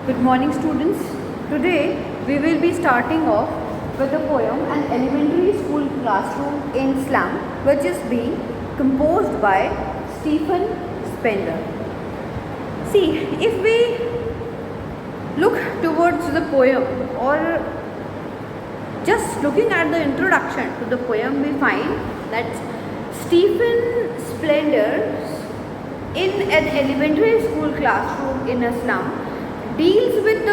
Good morning, students. Today we will be starting off with the poem An Elementary School Classroom in Slum, which is being composed by Stephen Spender. See, if we look towards the poem or just looking at the introduction to the poem, we find that Stephen Spender in an elementary school classroom in a slum deals with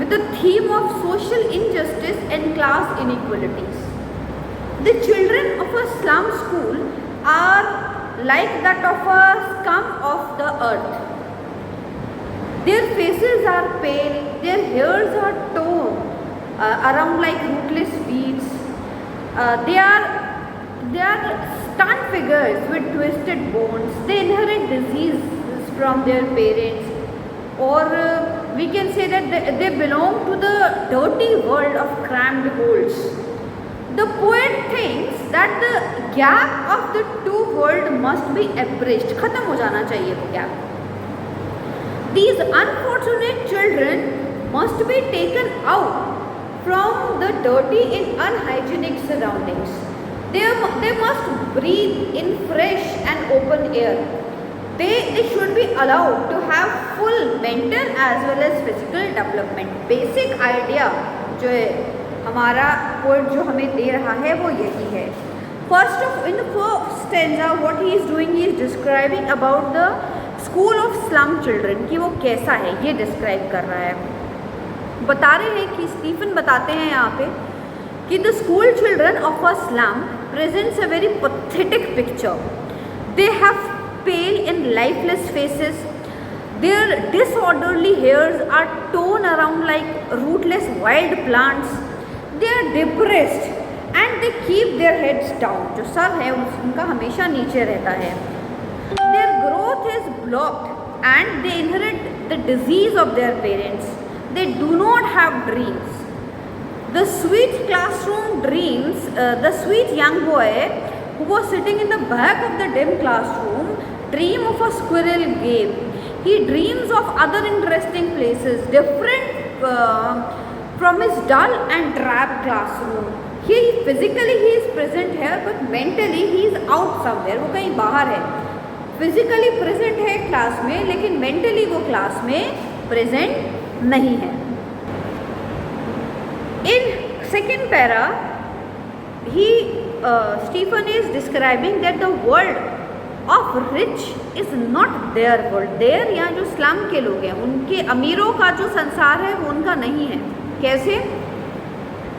the theme of social injustice and class inequalities. The children of a slum school are like that of a scum of the earth. Their faces are pale, their hairs are torn around like rootless weeds. They are stunned figures with twisted bones. They inherit diseases from their parents, or we can say that they belong to the dirty world of crammed holes. The poet thinks that the gap of the two worlds must be abridged. खत्म हो जाना चाहिए वो gap. These unfortunate children must be taken out from the dirty and unhygienic surroundings. They must breathe in fresh and open air. They should be allowed to have full mental as well as physical development. Basic idea जो है हमारा poet जो हमें दे रहा है वो यही है. In the first stanza, what he is doing, he is describing about the school of slum children कि वो कैसा है ये describe कर रहा है. बता रहे हैं कि स्टीफन बताते हैं यहाँ पे कि the school children of a slum presents a very pathetic picture. They have pale and lifeless faces. Their disorderly hairs are torn around like rootless wild plants. They are depressed and they keep their heads down. जो sir है उनका हमेशा नीचे रहता है. Their growth is blocked and they inherit the disease of their parents. They do not have dreams. The sweet classroom dreams, the sweet young boy who was sitting in the back of the dim classroom dream of a squirrel game. He dreams of other interesting places different from his dull and drab classroom. Physically he is present here, but mentally he is out somewhere. वो कहीं बाहर है. Physically present है class में, लेकिन mentally वो class में present नहीं है. In second para, Stephen is describing that the world of rich is not their world. Their यहाँ जो स्लम के लोग हैं उनके अमीरों का जो संसार है वो उनका नहीं है. कैसे?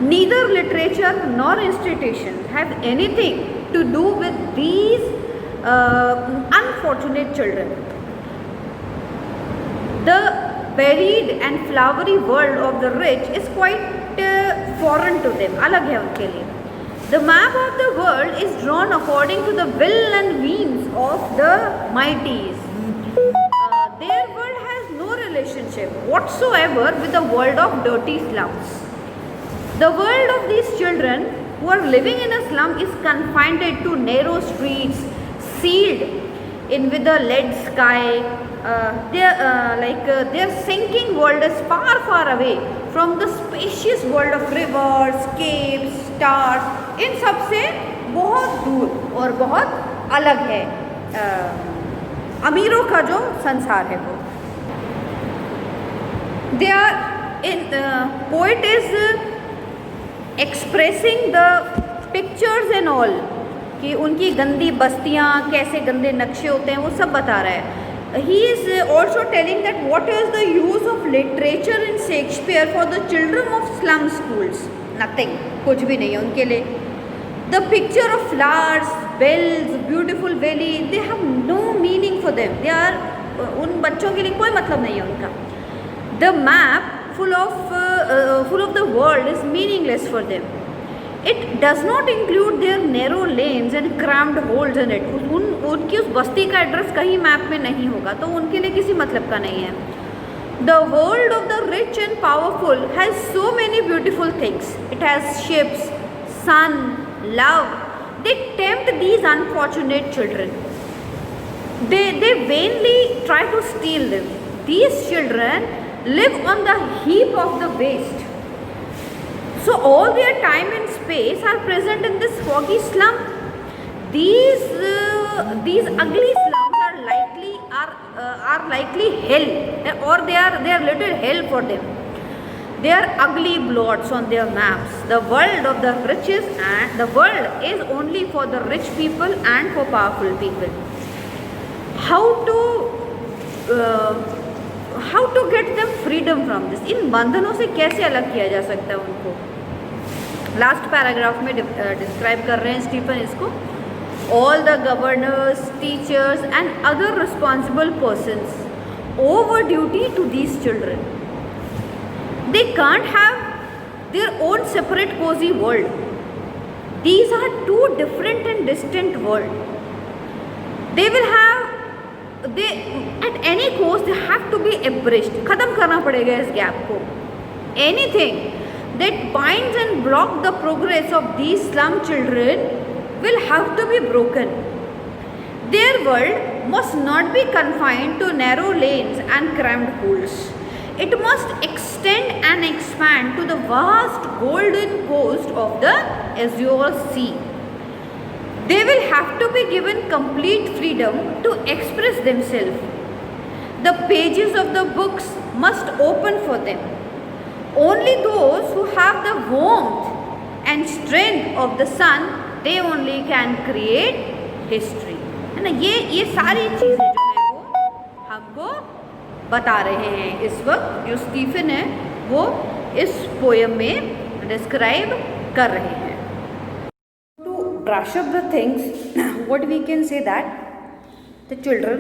Neither literature nor institutions have anything to do with these unfortunate children. The varied and flowery world of the rich is quite foreign to them. अलग है उनके लिए. The map of the world is drawn according to the will and means of the mighties. Their world has no relationship whatsoever with the world of dirty slums. The world of these children who are living in a slum is confined to narrow streets, sealed in with a lead sky. Their sinking world is far, far away from the spacious world of rivers, caves, stars. इन सब से बहुत दूर और बहुत अलग है अमीरों का जो संसार है वो. They are poet is expressing the pictures and all कि उनकी गंदी बस्तियाँ कैसे गंदे नक्शे होते हैं वो सब बता रहा है. He is also telling that what is the use of literature in Shakespeare for the children of slum schools? Nothing. कुछ भी नहीं है उनके लिए. The picture of flowers, bells, beautiful valley, they have no meaning for them. They are उन बच्चों के लिए कोई मतलब नहीं है उनका. The map full of the world is meaningless for them. It does not include their narrow lanes and crammed holes in it. उनकी उस बस्ती का एड्रेस कहीं मैप में नहीं होगा तो उनके लिए किसी मतलब का नहीं है. The world of the rich and powerful has so many beautiful things. It has ships, sun, love. They tempt these unfortunate children. They vainly try to steal them. these children live on the heap of the waste. So all their time and space are present in this foggy slum. These ugly slums are likely hell, or they are little hell for them. They are ugly blots on their maps. The world of the riches, and the world is only for the rich people and for powerful people. How to get them freedom from this? इन बंधनों से कैसे अलग किया जा सकता है उनको? Last paragraph में डिस्क्राइब कर रहे हैं स्टीफन इसको. All the governors, teachers and other responsible persons owe duty to these children. They can't have their own separate cozy world. These are two different and distant worlds. They will have, at any cost they have to be abridged. खत्म करना पड़ेगा इस gap को. Anything that binds and blocks the progress of these slum children will have to be broken. Their world must not be confined to narrow lanes and cramped holes. It must extend and expand to the vast golden coast of the azure sea. They will have to be given complete freedom to express themselves. The pages of the books must open for them. Only those who have the warmth and strength of the sun, they only can create history. है ना, ये सारी चीज़ें जो है वो हमको बता रहे हैं इस वक्त, जो स्टीफन है वो इस पोयम में डिस्क्राइब कर रहे हैं. To brush up the things, what we can say that the children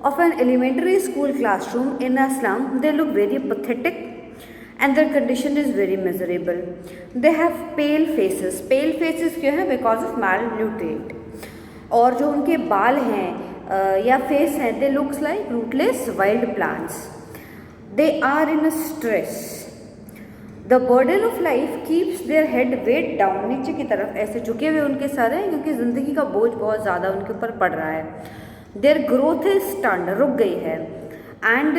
of an elementary school classroom in a slum, they look very pathetic and their condition is very miserable. They have pale faces. Pale faces क्यों है? Because of malnutrition. और जो उनके बाल हैं या face हैं, they looks like rootless wild plants. They are in a stress. The burden of life keeps their head weighed down. नीचे की तरफ ऐसे झुके हुए उनके सर हैं क्योंकि ज़िंदगी का बोझ बहुत ज़्यादा उनके ऊपर पड़ रहा है. Their growth is stunned, रुक गई है. And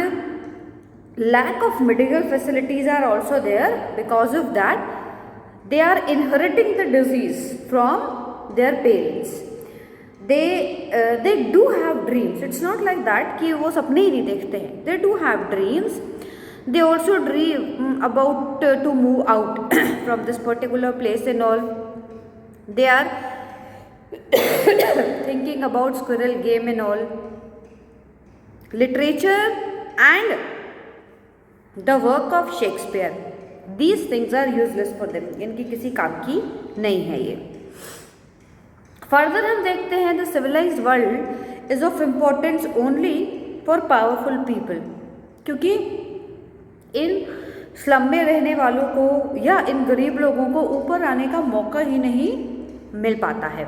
lack of medical facilities are also there. Because of that, they are inheriting the disease from their parents. They do have dreams. It's not like that कि वो सपने ही नहीं देखते हैं. They do have dreams. They also dream about to move out from this particular place and all. They are thinking about squirrel game and all. Literature and the work of Shakespeare. These things are useless for them. इनकी किसी काम की नहीं है ये. Further हम देखते हैं the civilized world is of importance only for powerful people. क्योंकि इन स्लम में रहने वालों को या इन गरीब लोगों को ऊपर आने का मौका ही नहीं मिल पाता है.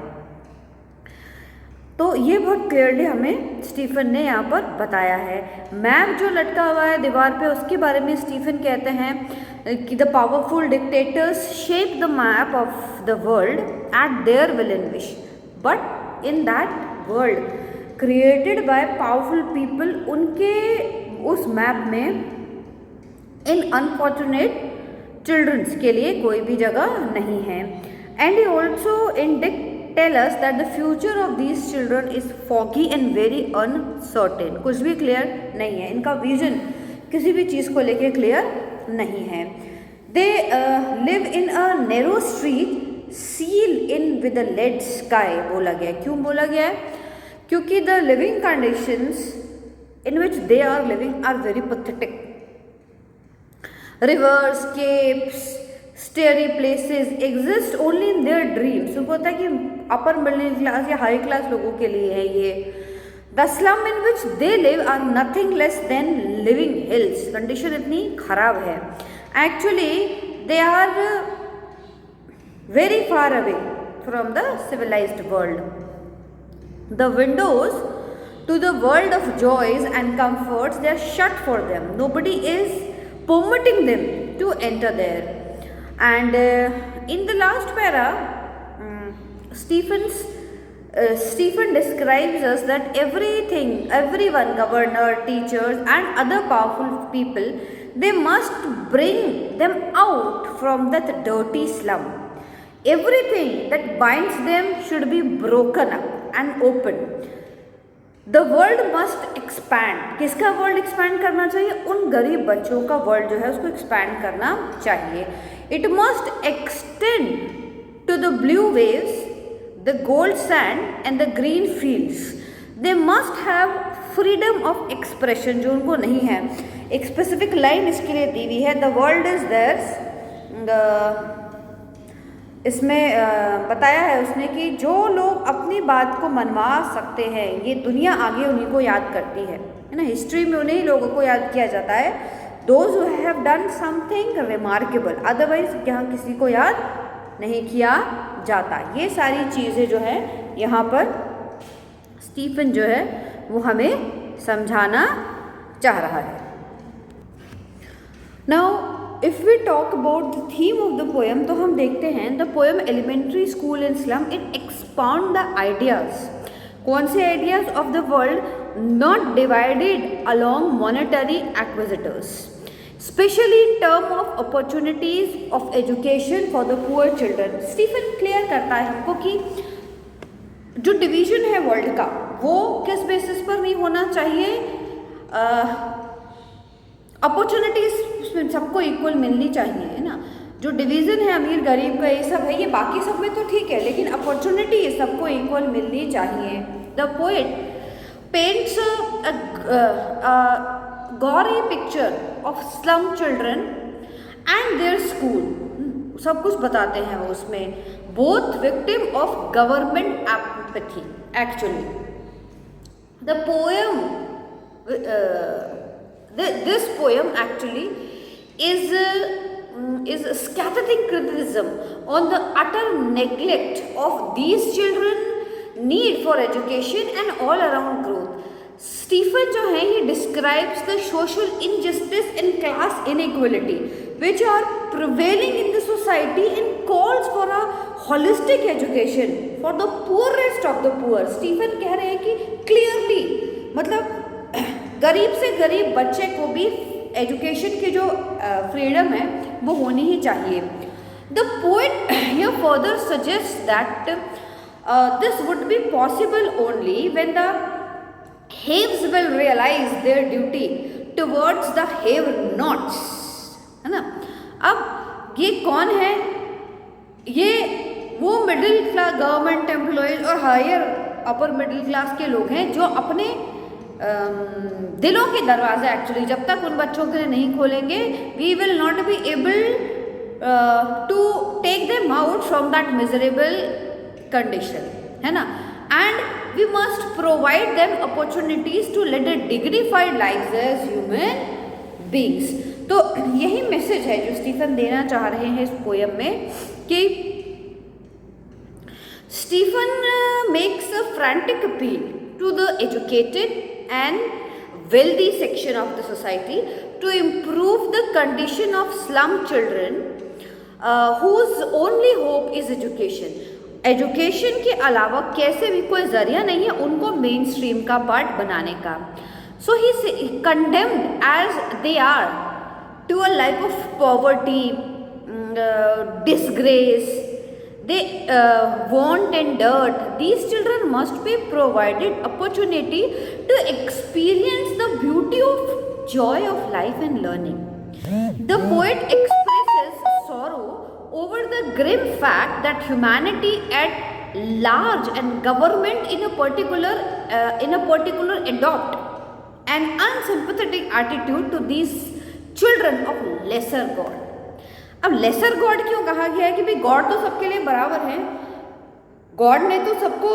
तो ये बहुत क्लियरली हमें स्टीफन ने यहाँ पर बताया है. मैप जो लटका हुआ है दीवार पे, उसके बारे में स्टीफन कहते हैं कि the powerful dictators shape the map of the world at there will and wish, but in that world created by powerful people, उनके उस मैप में इन अनफॉर्चुनेट चिल्ड्रंस के लिए कोई भी जगह नहीं है. And he also indict tell us that the future of these children is foggy and very uncertain. कुछ भी क्लियर नहीं है, इनका विजन किसी भी चीज़ को लेके क्लियर नहीं है. They live in a narrow street, seal in with a lead sky. बोला गया, क्यों बोला गया है? क्योंकि the living conditions in which they are living are very pathetic. Rivers, caves, starry places exist only in their dreams. उनको होता है कि अपर मिडिल क्लास या हाई क्लास लोगों के लिए है ये. The slum in which they live are nothing less than living hells. Condition इतनी खराब है. Actually they are very far away from the civilised world. The windows to the world of joys and comforts they are shut for them. Nobody is permitting them to enter there. And in the last para, Stephens Stephen describes us that everyone, governor, teachers, and other powerful people, they must bring them out from that dirty slum. Everything that binds them should be broken up and open. The world must expand. किसका world expand करना चाहिए? उन गरीब बच्चों का world जो है उसको एक्सपैंड करना चाहिए. It must extend to the blue waves, the gold sand and the green fields. They must have freedom of expression, जो उनको नहीं है. एक स्पेसिफिक लाइन इसके लिए दी हुई है, the world is theirs. इसमें बताया है उसने कि जो लोग अपनी बात को मनवा सकते हैं, ये दुनिया आगे उन्हीं को याद करती है ना. हिस्ट्री में उन्हीं लोगों को याद किया जाता है, those who have done something remarkable. Otherwise यहाँ किसी को याद नहीं किया जाता. ये सारी चीज़ें जो है यहाँ पर स्टीफन जो है वो हमें समझाना चाह रहा है. Now if we talk about the theme of the poem, तो हम देखते हैं the poem elementary school in slum, it expound the ideas. कौन से ideas? Of the world not divided along monetary acquisitors, specially in term of opportunities of education for the poor children. Stephen clear करता है हमको कि जो division है world का वो किस बेसिस पर नहीं होना चाहिए. अपॉर्चुनिटीज उसमें सबको इक्वल मिलनी चाहिए, है ना. जो डिवीज़न है अमीर गरीब का ये सब है, ये बाकी सब में तो ठीक है, लेकिन अपॉर्चुनिटी सबको इक्वल मिलनी चाहिए. The poet paints gory picture of slum children and their school. सब कुछ बताते हैं वो उसमें. Both victim of government apathy. Actually the poem this poem actually is a scathing criticism on the utter neglect of these children need for education and all around growth. Stephen जो है he describes the social injustice and class inequality which are prevailing in the society and calls for a holistic education for the poorest of the poor. Stephen कह रहे हैं कि clearly मतलब गरीब से गरीब बच्चे को भी एजुकेशन की जो फ्रीडम है वो होनी ही चाहिए. The poet here further suggest that this would be possible only when the haves will realise their duty towards the have nots, है ना. अब ये कौन है? ये वो मिडिल क्लास गवर्नमेंट एम्प्लॉयज और हायर अपर मिडिल क्लास के लोग हैं जो अपने दिलों के दरवाजे एक्चुअली जब तक उन बच्चों के लिए नहीं खोलेंगे, we will not be able to take them out from that miserable condition, है ना. And we must provide them opportunities to lead a dignified lives as human beings. तो यही मैसेज है जो स्टीफन देना चाह रहे हैं इस पोएम में कि Stephen makes a frantic appeal to the educated and wealthy section of the society to improve the condition of slum children whose only hope is education. Education के अलावा कैसे भी कोई जरिया नहीं है उनको मेन स्ट्रीम का पार्ट बनाने का. So he condemned as they are to a life of poverty, disgrace, they want and dirt. These children must be provided opportunity to experience the beauty of joy of life and learning. The poet expresses sorrow over the grim fact that humanity at large and government in a particular adopt an unsympathetic attitude to these children of lesser God. अब laser God क्यों कहा गया है कि भाई God तो सबके लिए बराबर है, गॉड ने तो सबको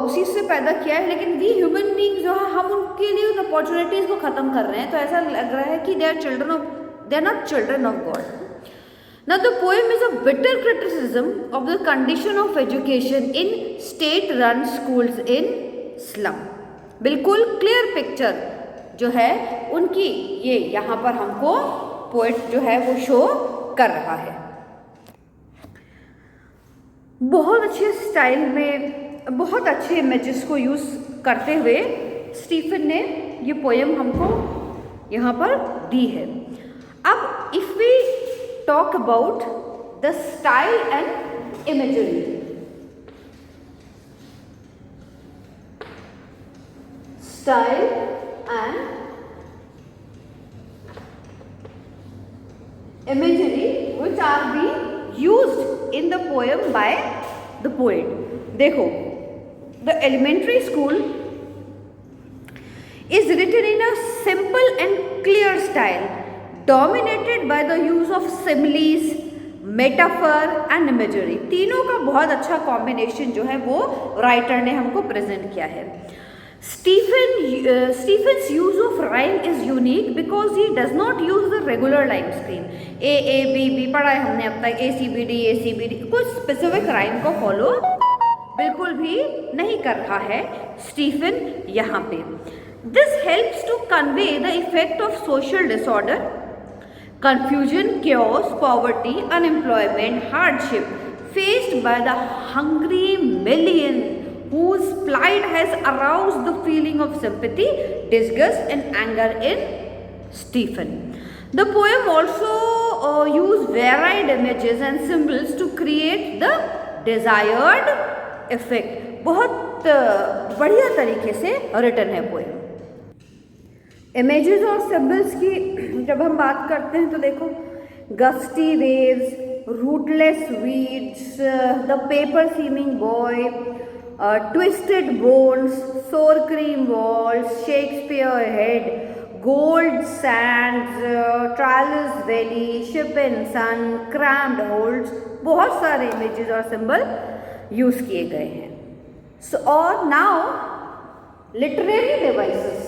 उसी से पैदा किया है, लेकिन वी ह्यूमन बीइंग जो है हम उनके लिए उन अपॉर्चुनिटीज़ को ख़त्म कर रहे हैं. तो ऐसा लग रहा है कि they are not children of God. Now the poem is a bitter criticism of the condition of education in state run schools in slum. बिल्कुल क्लियर पिक्चर जो है उनकी ये यहाँ पर हमको पोएट जो है वो शो कर रहा है. बहुत अच्छे स्टाइल में बहुत अच्छे इमेजेस को यूज़ करते हुए स्टीफन ने ये पोएम हमको यहाँ पर दी है। अब if we talk about the style and imagery, style and imagery which are being used in the poem by the poet. देखो, the elementary school is written in a simple and clear style dominated by the use of similes, metaphor and imagery. तीनों का बहुत अच्छा combination जो है वो writer ने हमको प्रेजेंट किया है। Stephen's use of rhyme is unique because he does not use the regular rhyme scheme. A B पढ़ा है हमने अब तक, ACBD कुछ स्पेसिफिक राइम को फॉलो बिल्कुल भी नहीं कर रहा है स्टीफन यहाँ पे। This helps to convey the effect of social disorder, confusion, chaos, poverty, unemployment, hardship faced by the hungry million whose plight has aroused the feeling of sympathy, disgust and anger in Stephen. The poem also used varied images and symbols to create the desired effect. बहुत बढ़िया तरीके से written है poem. Images और symbols की जब हम बात करते हैं तो देखो, gusty waves, rootless weeds, the paper seeming boy, twisted bones, sour cream walls, Shakespeare head, gold sands, Tralles valley, ship and sun, crammed holds, बहुत सारे images और symbol यूज किए गए हैं। So और now literary devices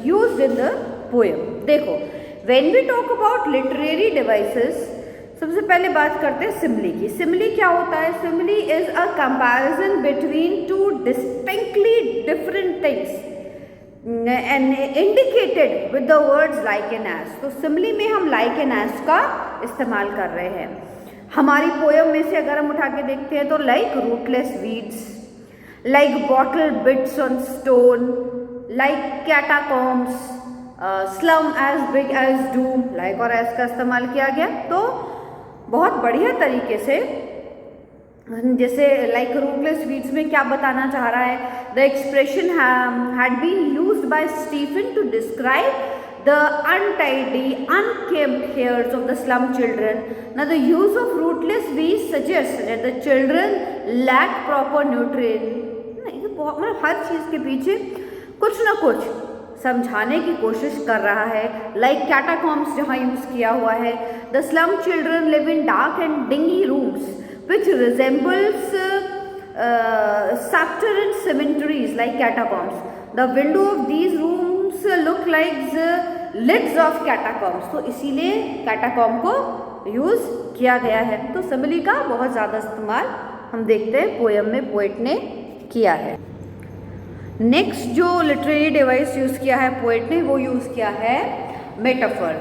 used in the poem. देखो, when we talk about literary devices, सबसे पहले बात करते हैं सिमिली की। सिमिली क्या होता है? Simile is a comparison between two distinctly different things and indicated with the words like and as. तो सिमिली में हम लाइक एंड एज का इस्तेमाल कर रहे हैं। हमारी पोयम में से अगर हम उठा के देखते हैं तो like rootless weeds, like bottle bits on stone, like catacombs, slum as big as doom, like और एज का इस्तेमाल किया गया। तो बहुत बढ़िया तरीके से, जैसे लाइक रूटलेस वीड्स में क्या बताना चाह रहा है, the expression had been used by Stephen to describe the untidy uncombed hairs of the slum children. Now the use of rootless weeds suggest that the children lack proper nutrient. मतलब हर चीज़ के पीछे कुछ ना कुछ समझाने की कोशिश कर रहा है। लाइक कैटाकॉम्स जहाँ यूज़ किया हुआ है, the slum children live in dark and dingy rooms which resembles subterranean cemeteries like catacombs. The window of these rooms look like the lids of catacombs. तो इसीलिए कैटाकॉम्ब को यूज़ किया गया है। तो सिमिली का बहुत ज़्यादा इस्तेमाल हम देखते हैं पोएम में पोएट ने किया है। नेक्स्ट जो लिटरेरी डिवाइस यूज़ किया है पोएट ने, वो यूज़ किया है मेटाफर।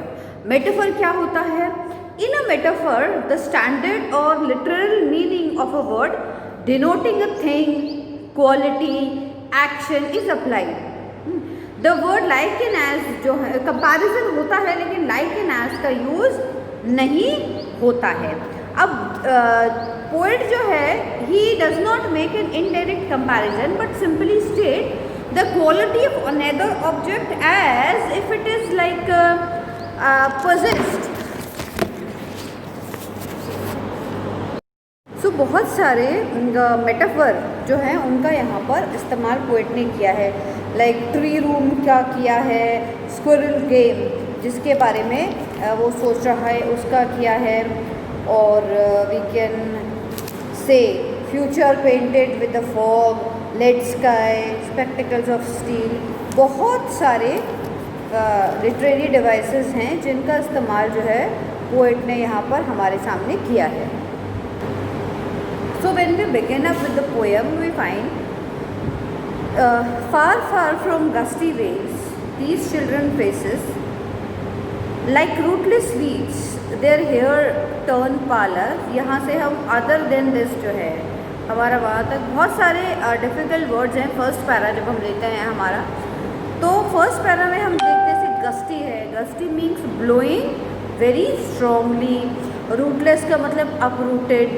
मेटाफर क्या होता है? In a metaphor the standard और literal meaning of a word denoting a thing, quality, action is applied. The word like and as जो है कंपैरिजन होता है, लेकिन लाइक एंड एज का यूज़ नहीं होता है। अब पोएट जो है he does not make an indirect comparison but simply state the quality of another object as if it is like possessed. So बहुत सारे मेटाफर जो हैं उनका यहाँ पर इस्तेमाल पोएट ने किया है। लाइक ट्री रूम का किया है, स्क्विरल गेम जिसके बारे में वो सोच रहा है उसका किया है, और we can say future painted with the fog, lead sky, spectacles of steel. बहुत सारे लिटरेरी डिवाइसेस हैं जिनका इस्तेमाल जो है पोएट ने यहाँ पर हमारे सामने किया है। So when we begin up with the poem, we find far, far from gusty waves, these children faces like rootless weeds their hair torn pallor. यहाँ से हम अदर देन दिस जो है हमारा वहाँ तक बहुत सारे डिफ़िकल्ट वर्ड्स हैं फर्स्ट पैरा जब हम लेते हैं हमारा। तो फर्स्ट पैरा में हम देखते हैं गस्टी है। Gusty means blowing very strongly. Rootless का मतलब uprooted.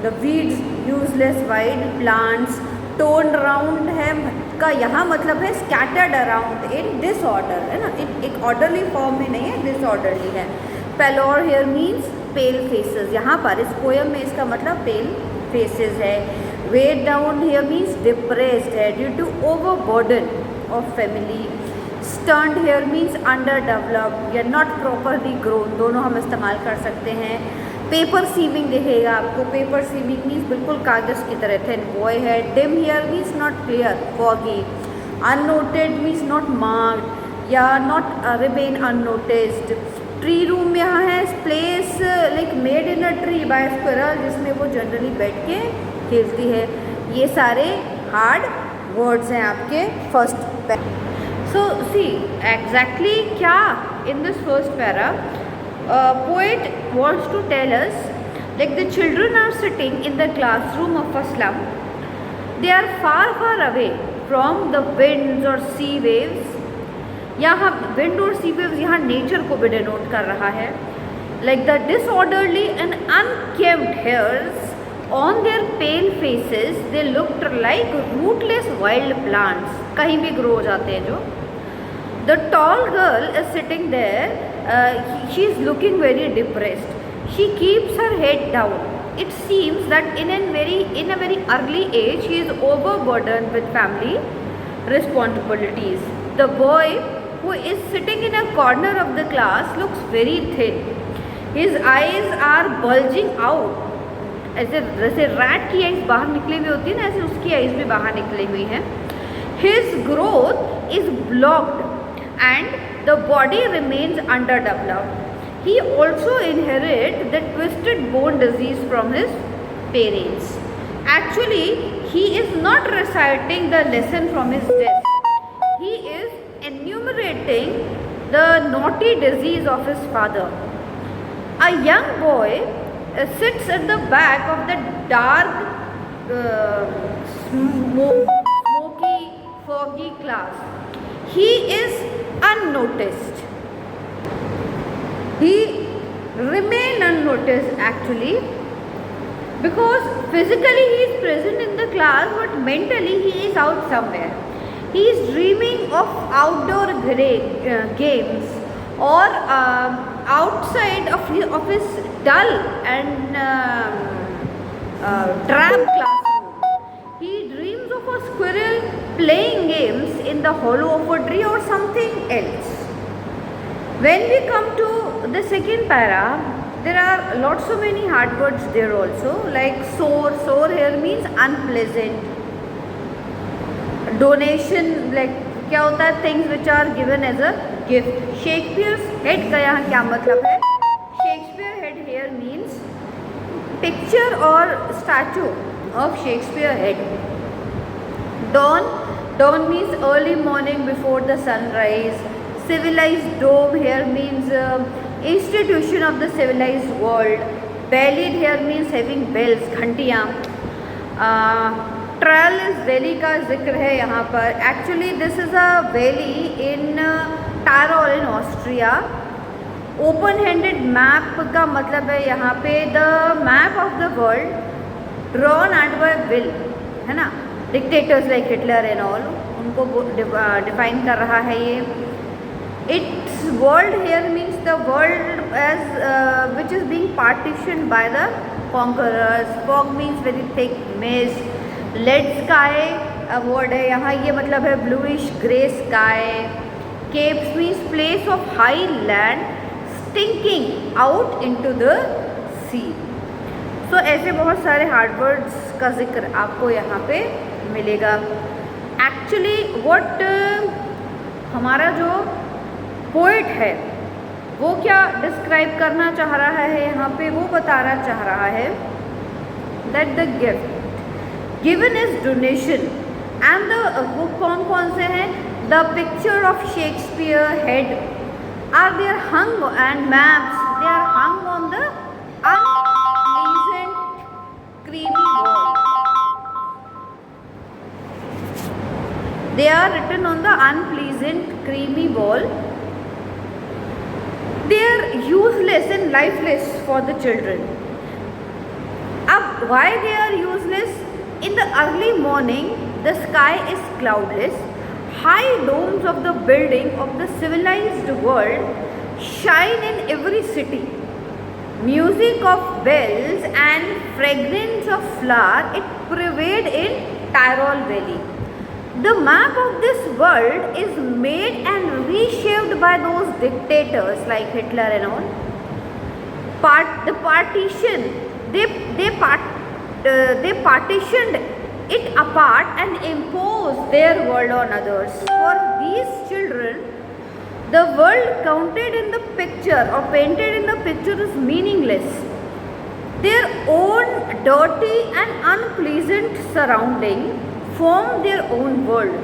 The weeds useless wide plants. Tone round है का यहाँ मतलब है स्कैटर्ड अराउंड इन डिसऑर्डर, है ना, एक ऑर्डरली फॉर्म में नहीं है, डिसऑर्डरली है। Pallor here means pale faces. यहाँ पर इस पोएम में इसका मतलब पेल फेसेस है। Weighed down here means depressed है due to overburden of family. Stunted here means under developed या नॉट प्रॉपरली ग्रोन, दोनों हम इस्तेमाल कर सकते हैं। पेपर सीविंग दिखेगा आपको। पेपर सीविंग मीन्स बिल्कुल कागज़ की तरह थिन बॉय है। Dim here means not clear foggy. Unnoted means not marked या not remain unnoticed. Tree room यहाँ है place like made in a tree by squirrel, जिसमें वो जनरली बैठ के खेलती है। ये सारे हार्ड वर्ड्स हैं आपके फर्स्ट। सो सी एग्जैक्टली क्या in this first para poet wants to tell us, like the children are sitting in the classroom of a slum. They are far far away from the winds or sea waves. यहाँ wind और sea waves यहाँ nature को भी denote कर रहा है. Like the disorderly and unkempt hairs on their pale faces, they looked like rootless wild plants. कहीं भी grow हो जाते हैं जो. The tall girl is sitting there. She is looking very depressed. She keeps her head down. It seems that in a very early age she is overburdened with family responsibilities. The boy who is sitting in a corner of the class looks very thin. His eyes are bulging out. जैसे rat की eyes बाहर निकली हुई होती है ना, ऐसे उसकी आइज भी बाहर निकली हुई हैं. His growth is blocked and the body remains underdeveloped. He also inherits the twisted bone disease from his parents. Actually, he is not reciting the lesson from his desk. He is enumerating the naughty disease of his father. A young boy sits at the back of the dark, smoky, foggy class. He is unnoticed. He remain unnoticed actually, because physically he is present in the class, but mentally he is out somewhere. He is dreaming of outdoor games or outside of his dull and drab classroom. He dreams of a squirrel playing games in the hollow of a tree or something else. When we come to the second para, there are lots of many hard words there also, like sore. Sore here means unpleasant. Donation, like क्या होता है, things which are given as a gift. Shakespeare's head का यहाँ क्या मतलब है? Shakespeare head here means picture or statue of Shakespeare head. Dawn means early morning before the sunrise. Civilized dome here means institution of the civilized world. Bellied here means having bells, घंटियाँ. Tyrolese valley का जिक्र है यहाँ पर. Actually this is a valley in Tyrol in Austria. Open handed map का मतलब है यहाँ पे the map of the world drawn at by will, है ना. Dictators like Hitler and all, उनको डिफाइन कर रहा है ये. Its world here means the world as which is being partition by the conquerors. Fog means very thick mist. Lead sky word है यहाँ, ये मतलब है bluish grey sky. Capes means place of high land sticking out into the sea. So ऐसे बहुत सारे hard words का जिक्र आपको यहाँ पे मिलेगा. एक्चुअली व्हाट हमारा जो पोएट है वो क्या डिस्क्राइब करना चाह रहा है यहाँ पे, वो बताना चाह रहा है that the gift given is donation and the वो कौन कौन से हैं. The picture of Shakespeare head are there hung, and maps, they are hung on the unpleasant creamy wall. They are written on the unpleasant creamy wall. They are useless and lifeless for the children. Why they are useless? In the early morning, the sky is cloudless. High domes of the building of the civilized world shine in every city. Music of bells and fragrance of flower, it pervade in Tyrol Valley. The map of this world is made and reshaped by those dictators like Hitler and all. The partition, they partitioned it apart and imposed their world on others. For these children, the world counted in the picture or painted in the picture is meaningless. Their own dirty and unpleasant surrounding form their own world.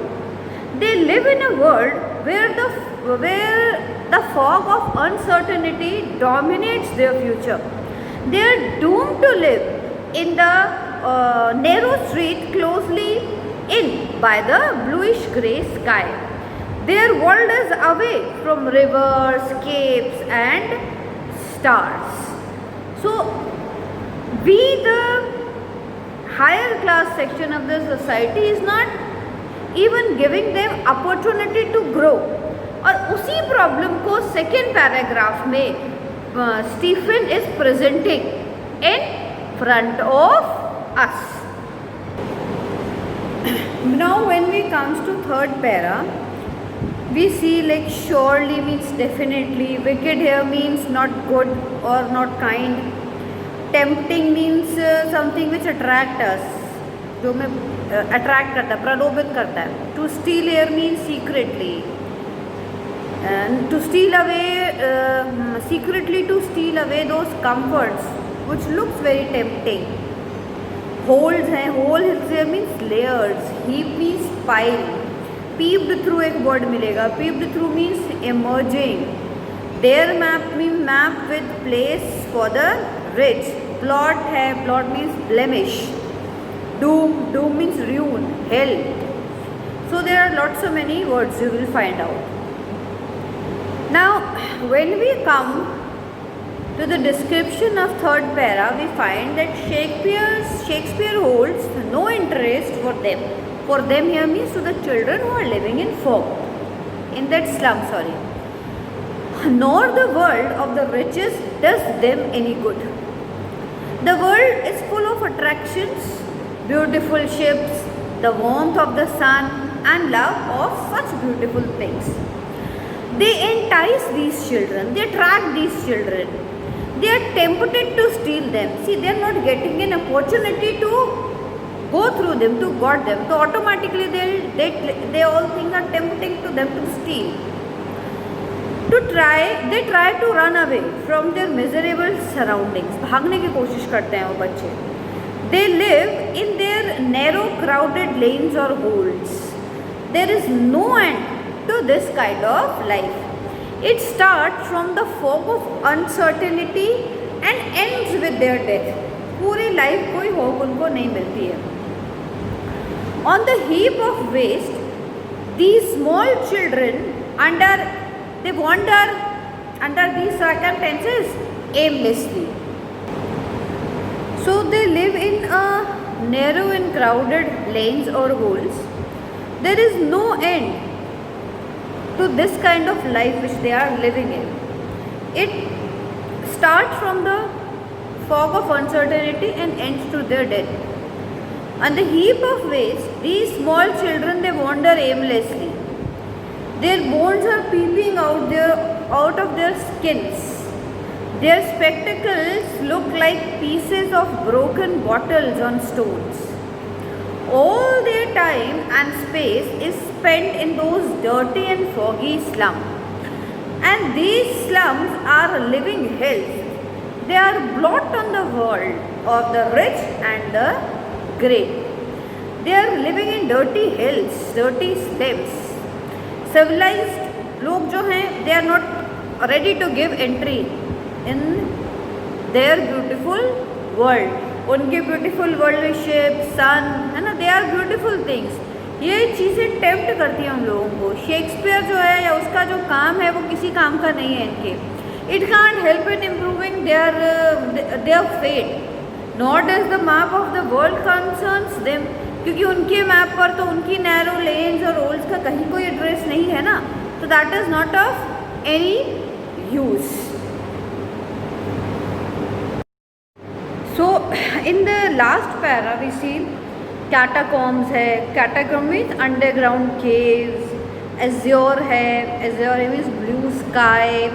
They live in a world where the fog of uncertainty dominates their future. They are doomed to live in the narrow street closely in by the bluish grey sky. Their world is away from rivers, capes and stars. So we, the higher class section of the society, is not even giving them opportunity to grow. और उसी problem को second paragraph में Stephen is presenting in front of us. Now when we comes to third para, we see like surely means definitely, wicked here means not good or not kind, tempting means something which attract us, जो हमें attract करता है, प्रलोभित करता है. To steal here means secretly, and to steal away, secretly to steal away those comforts which looks very tempting. Holes हैं, hole here means layers, heap means pile, peeped through एक word मिलेगा, peeped through means emerging. Their map means map with place for the rich. Plot है, plot means blemish. Doom, doom means ruin, hell. So there are lots of many words you will find out. Now when we come to the description of third para, we find that Shakespeare holds no interest for them. For them here means to the children who are living in fog, in that slum, sorry. Nor the world of the richest does them any good. The world is full of attractions, beautiful ships, the warmth of the sun and love of such beautiful things. They entice these children, they attract these children, they are tempted to steal them. See, they are not getting an opportunity to go through them, to got them, so automatically they all things are tempting to them to steal. They try to run away from their miserable surroundings. भागने की कोशिश करते हैं वो बच्चे. They live in their narrow crowded lanes or holes. There is no end to this kind of life. It starts from the fog of uncertainty and ends with their death. पूरी life कोई hope उनको नहीं मिलती है. On the heap of waste, these small children they wander under these circumstances aimlessly. So they live in a narrow and crowded lanes or holes. There is no end to this kind of life which they are living in. It starts from the fog of uncertainty and ends to their death. On the heap of waste, these small children, they wander aimlessly. Their bones are peeping out of their skins. Their spectacles look like pieces of broken bottles on stones. All their time and space is spent in those dirty and foggy slums. And these slums are living hells. They are blot on the world of the rich and the great. They are living in dirty hills, dirty slums. Civilized लोग जो हैं, they are not ready to give entry in their beautiful world. उनके beautiful world में ship, सन, है ना, they are beautiful things. ये चीज़ें tempt करती हैं हम लोगों को. शेक्सपियर जो है या उसका जो काम है वो किसी काम का नहीं है इनके. It can't help in improving their fate, not does the map of the world concerns them. क्योंकि उनके मैप पर तो उनकी नैरो लेन्स और रोल्स का कहीं कोई एड्रेस नहीं है ना, तो that is not of any use. So in the last para we see catacombs है. Catacomb means underground caves. Azure है, azure means blue sky.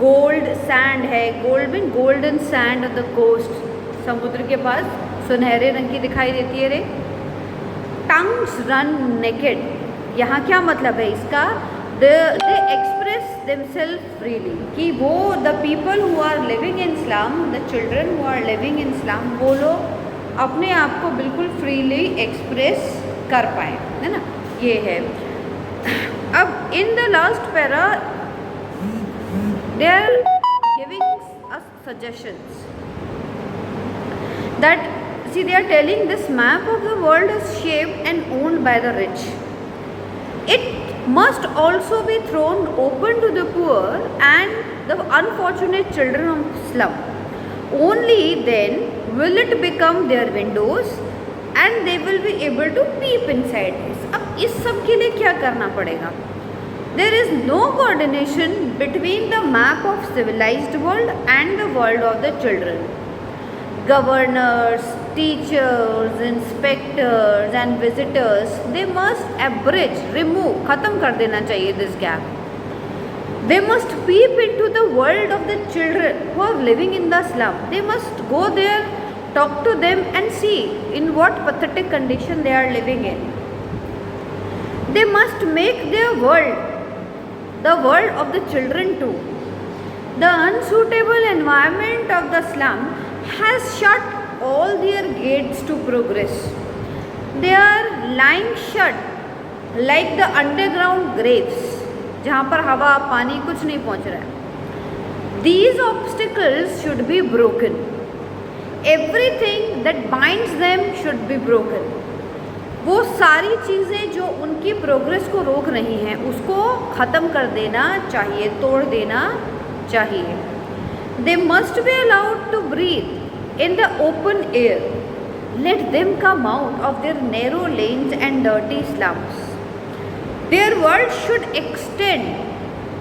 Gold sand है, gold means golden sand on the coast. समुद्र के पास सुनहरे रंग की दिखाई देती है रे. Tongues run naked. यहाँ क्या मतलब है इसका? They express themselves freely. कि वो the people who are living in slum, the children who are living in slum, वो लोग अपने आप को बिल्कुल freely express कर पाए, है ना, ये है. अब in the last para they are giving us suggestions that, see, they are telling this map of the world is shaped and owned by the rich. It must also be thrown open to the poor and the unfortunate children of slum. Only then will it become their windows and they will be able to peep inside this. अब इस सब के लिए क्या करना पड़ेगा? There is no coordination between the map of civilized world and the world of the children. Governors, teachers, inspectors and visitors, they must abridge, remove, ख़त्म कर देना चाहिए this gap. They must peep into the world of the children who are living in the slum. They must go there, talk to them and see in what pathetic condition they are living in. They must make their world the world of the children too. The unsuitable environment of the slum has shut all their gates to progress. They are lying shut like the underground graves, जहाँ पर हवा पानी कुछ नहीं पहुँच रहा है. These obstacles should be broken. Everything that binds them should be broken. वो सारी चीज़ें जो उनकी प्रोग्रेस को रोक रही हैं उसको ख़त्म कर देना चाहिए, तोड़ देना चाहिए. They must be allowed to breathe in the open air. Let them come out of their narrow lanes and dirty slums. Their world should extend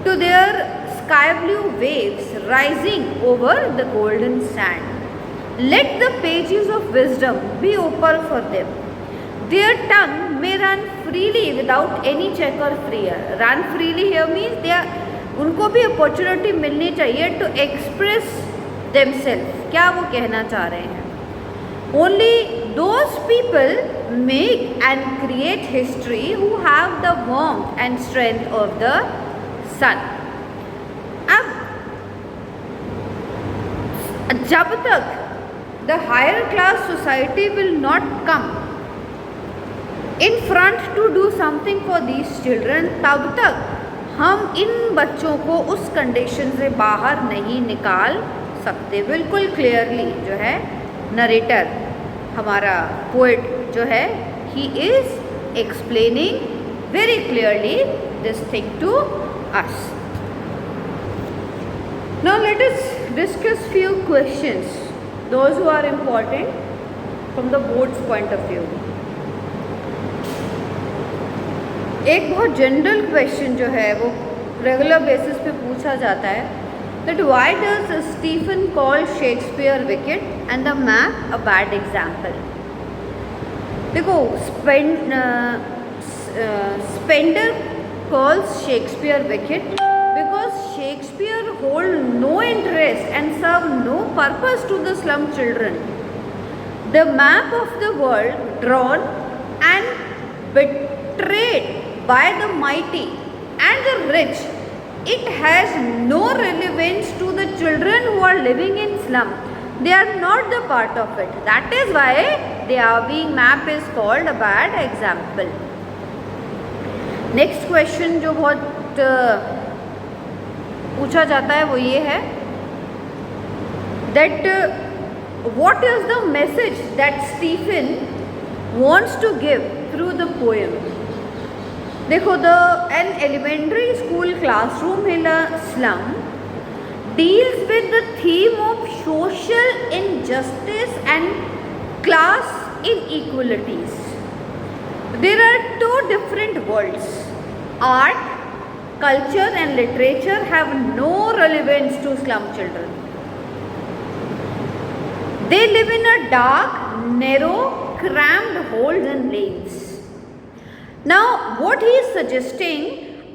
to their sky blue waves rising over the golden sand. Let the pages of wisdom be open for them. Their tongue may run freely without any check or fear. Run freely here means they are, उनको भी opportunity मिलनी चाहिए to express themselves. क्या वो कहना चाह रहे हैं? Only those people make and create history who have the warmth and strength of the sun. अब जब तक the higher class society will not come in front to do something for these children, तब तक हम इन बच्चों को उस condition से बाहर नहीं निकाल सकते. बिल्कुल क्लियरली जो है नरेटर, हमारा पोएट जो है, he is explaining very clearly this thing to us. Now let us discuss few questions, those who are important from the boards point of view. एक बहुत जनरल क्वेश्चन जो है वो रेगुलर बेसिस पे पूछा जाता है, that why does Stephen call Shakespeare wicked and the map a bad example. देखो, Spender calls Shakespeare wicked because Shakespeare hold no interest and serve no purpose to the slum children. The map of the world drawn and betrayed by the mighty and the rich, it has no relevance to the children who are living in slum. They are not the part of it. That is why their map is called a bad example. Next question जो बहुत पूछा जाता है वो ये है that what is the message that Stephen wants to give through the poem. देखो, an elementary school classroom in a slum deals with the theme of social injustice and class inequalities. There are two different worlds. Art, culture and literature have no relevance to slum children. They live in a dark, narrow, cramped holes and lanes. Now, what he is suggesting,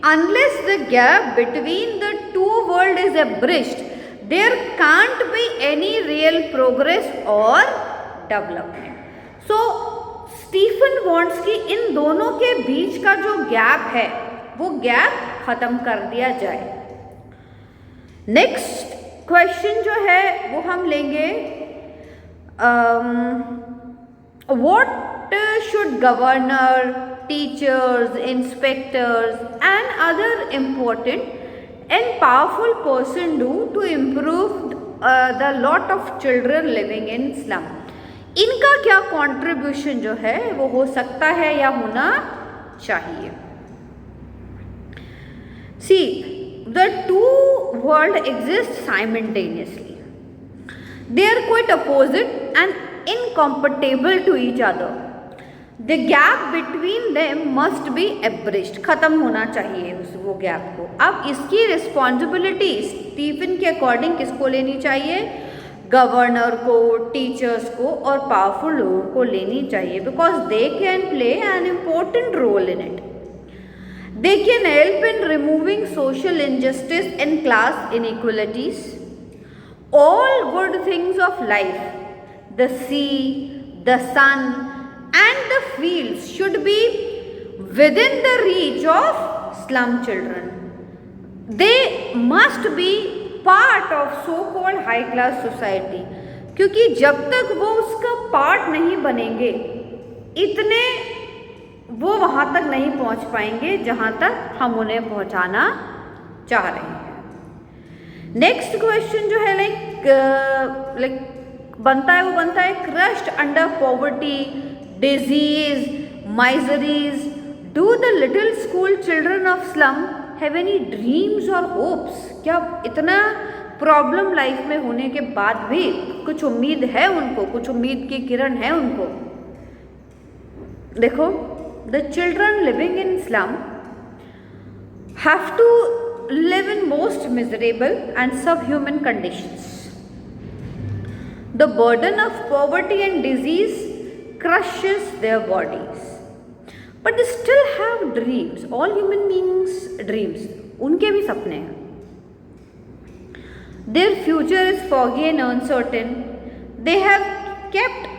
unless the gap between the two worlds is abridged, there can't be any real progress or development. So, Stephen wants कि इन दोनों के बीच का जो gap है वो gap खत्म कर दिया जाए. नेक्स्ट क्वेश्चन जो है वो हम लेंगे, what should governor, teachers, inspectors and other important and powerful person do to improve the lot of children living in slum. इनका क्या कंट्रीब्यूशन जो है वो हो सकता है या होना चाहिए. See, the two worlds exist simultaneously. They are quite opposite and incompatible to each other. The gap between them must be abridged. खत्म होना चाहिए वो गैप को. अब इसकी रिस्पॉन्सिबिलिटी स्टीफन के अकॉर्डिंग किसको लेनी चाहिए? गवर्नर को, टीचर्स को और पावरफुल लोगों को लेनी चाहिए, because they can play an important role in it. They can help in removing social injustice and class inequalities. All good things of life, the sea, the sun and the fields should be within the reach of slum children. They must be part of so called high class society, क्योंकि जब तक वो उसका part नहीं बनेंगे इतने वो वहाँ तक नहीं पहुँच पाएंगे जहाँ तक हम उन्हें पहुँचाना चाह रहे हैं. नेक्स्ट क्वेश्चन जो है लाइक बनता है crushed under poverty, disease, miseries, do the little school children of slum have any dreams और होप्स. क्या इतना प्रॉब्लम लाइफ में होने के बाद भी कुछ उम्मीद है उनको, कुछ उम्मीद की किरण है उनको? देखो, the children living in slum have to live in most miserable and sub human conditions. The burden of poverty and disease crushes their bodies, but they still have dreams. All human beings dreams. उनके भी सपने हैं. Their future is foggy and uncertain. They have kept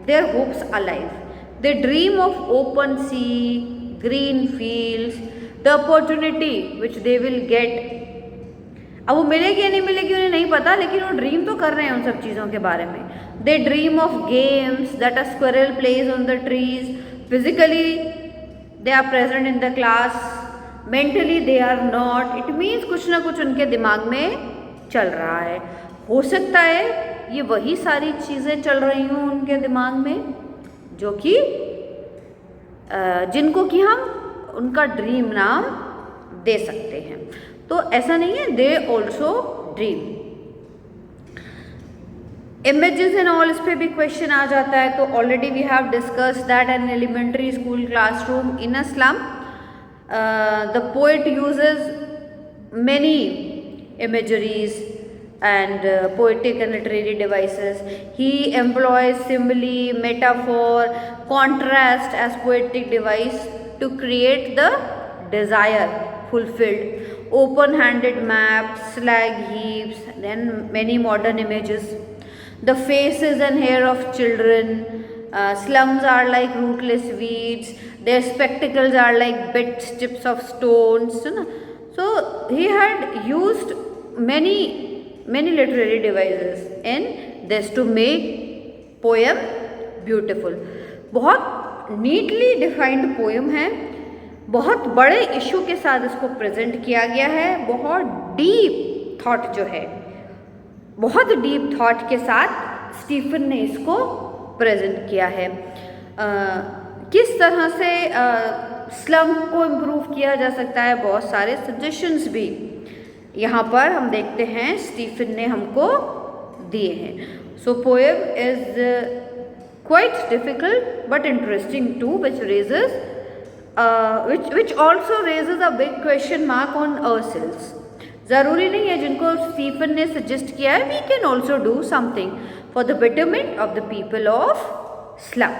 their hopes alive. They dream of open sea, green fields, the opportunity which they will get. अब वो मिलेगी या नहीं मिलेगी उन्हें नहीं पता, लेकिन वो ड्रीम तो कर रहे हैं उन सब चीज़ों के बारे में. They dream of games that a squirrel plays on the trees. Physically, they are present in the class. Mentally, they are not. It means कुछ ना कुछ उनके दिमाग में चल रहा है. हो सकता है ये वही सारी चीज़ें चल रही हों उनके दिमाग में जो कि जिनको कि हम उनका ड्रीम नाम दे सकते हैं. तो ऐसा नहीं है, they also dream. Images and all, इस पर भी क्वेश्चन आ जाता है. तो already we have discuss that an elementary school classroom in a slum, the poet uses many imageries and poetic and literary devices. He employs simile, metaphor, contrast as poetic device to create the desire fulfilled. Open-handed maps, slag heaps, then many modern images. The faces and hair of children. Slums are like rootless weeds. Their spectacles are like bit chips of stones. So he had used many literary devices in this to make poem beautiful. बहुत neatly defined poem है. बहुत बड़े issue के साथ इसको present किया गया है, बहुत डीप थॉट जो है, बहुत डीप थॉट के साथ स्टीफन ने इसको प्रेजेंट किया है। किस तरह से स्लम को इम्प्रूव किया जा सकता है, बहुत सारे सजेशंस भी यहाँ पर हम देखते हैं स्टीफन ने हमको दिए हैं। So poem is quite difficult but interesting too, which also raises a big question mark on ourselves. ज़रूरी नहीं है जिनको स्टीफन ने सजेस्ट किया है, we can also do something for the betterment of the people of slum.